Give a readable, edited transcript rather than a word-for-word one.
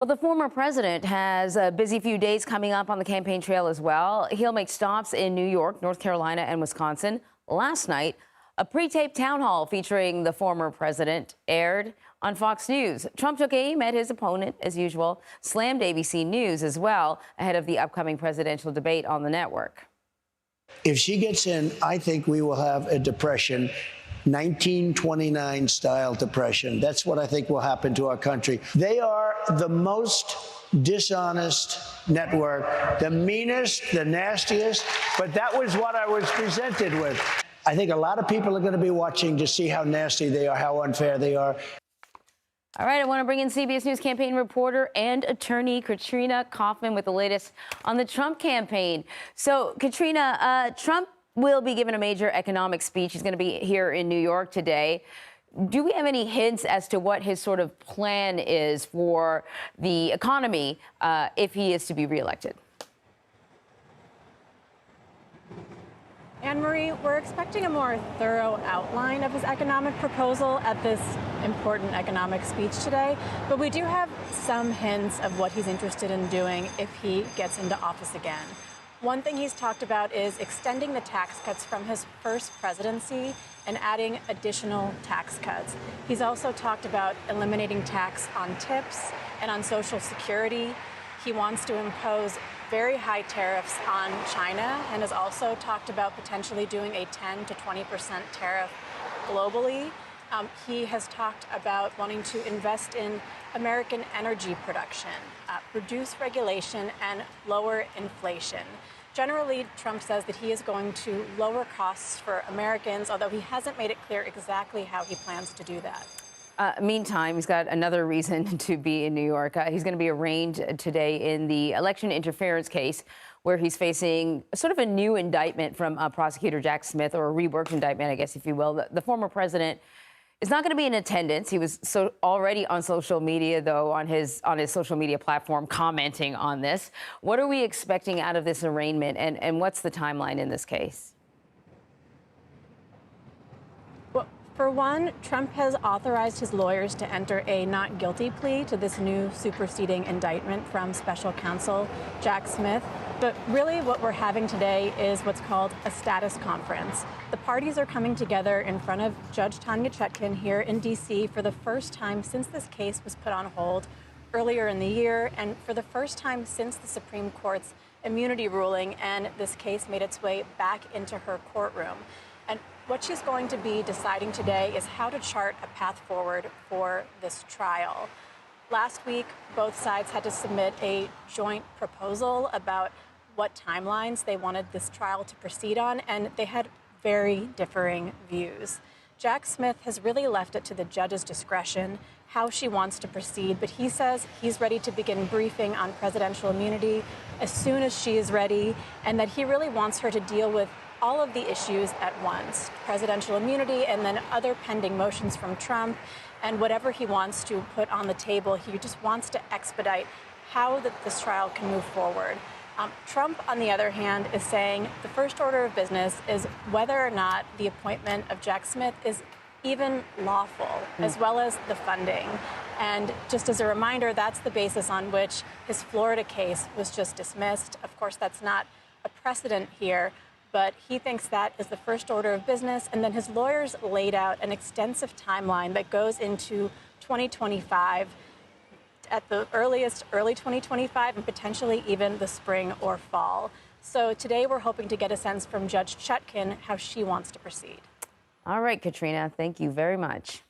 Well, the former president has a busy few days coming up on the campaign trail as well. He'll make stops in New York, North Carolina, and Wisconsin. Last night, a pre-taped town hall featuring the former president aired on Fox News. Trump took aim at his opponent, as usual, slammed ABC News as well ahead of the upcoming presidential debate on the network. If she gets in, I think we will have a depression. 1929 style depression. That's what I think will happen to our country. They are the most dishonest network, the meanest, the nastiest, but that was what I was presented with. I think a lot of people are going to be watching to see how nasty they are, how unfair they are. All right, I want to bring in CBS News campaign reporter and attorney Katrina Kaufman with the latest on the Trump campaign. So, Katrina, Trump will be given a major economic speech. He's going to be here in New York today. Do we have any hints as to what his sort of plan is for the economy if he is to be reelected? Anne-Marie, we're expecting a more thorough outline of his economic proposal at this important economic speech today, but we do have some hints of what he's interested in doing if he gets into office again. One thing he's talked about is extending the tax cuts from his first presidency and adding additional tax cuts. He's also talked about eliminating tax on tips and on Social Security. He wants to impose very high tariffs on China and has also talked about potentially doing a 10 to 20% tariff globally. He has talked about wanting to invest in American energy production, reduce regulation, and lower inflation. Generally, Trump says that he is going to lower costs for Americans, although he hasn't made it clear exactly how he plans to do that. Meantime, he's got another reason to be in New York. He's going to be arraigned today in the election interference case, where he's facing sort of a new indictment from prosecutor Jack Smith, or a reworked indictment, I guess, if you will. The former president is not going to be in attendance. He was already on social media, though, on his social media platform, commenting on this. What are we expecting out of this arraignment, and what's the timeline in this case? Well, for one, Trump has authorized his lawyers to enter a not guilty plea to this new superseding indictment from special counsel Jack Smith. But really what we're having today is what's called a status conference. The parties are coming together in front of Judge Tanya Chutkan here in D.C. for the first time since this case was put on hold earlier in the year, and for the first time since the Supreme Court's immunity ruling, and this case made its way back into her courtroom. And what she's going to be deciding today is how to chart a path forward for this trial. Last week, both sides had to submit a joint proposal about what timelines they wanted this trial to proceed on, and they had very differing views. Jack Smith has really left it to the judge's discretion how she wants to proceed, but he says he's ready to begin briefing on presidential immunity as soon as she is ready, and that he really wants her to deal with all of the issues at once: presidential immunity and then other pending motions from Trump, and whatever he wants to put on the table. He just wants to expedite how this trial can move forward. Trump, on the other hand, is saying the first order of business is whether or not the appointment of Jack Smith is even lawful, as well as the funding. And just as a reminder, that's the basis on which his Florida case was just dismissed. Of course, that's not a precedent here, but he thinks that is the first order of business. And then his lawyers laid out an extensive timeline that goes into 2025. At the earliest, early 2025, and potentially even the spring or fall. So today we're hoping to get a sense from Judge Chutkan how she wants to proceed. All right, Katrina, thank you very much.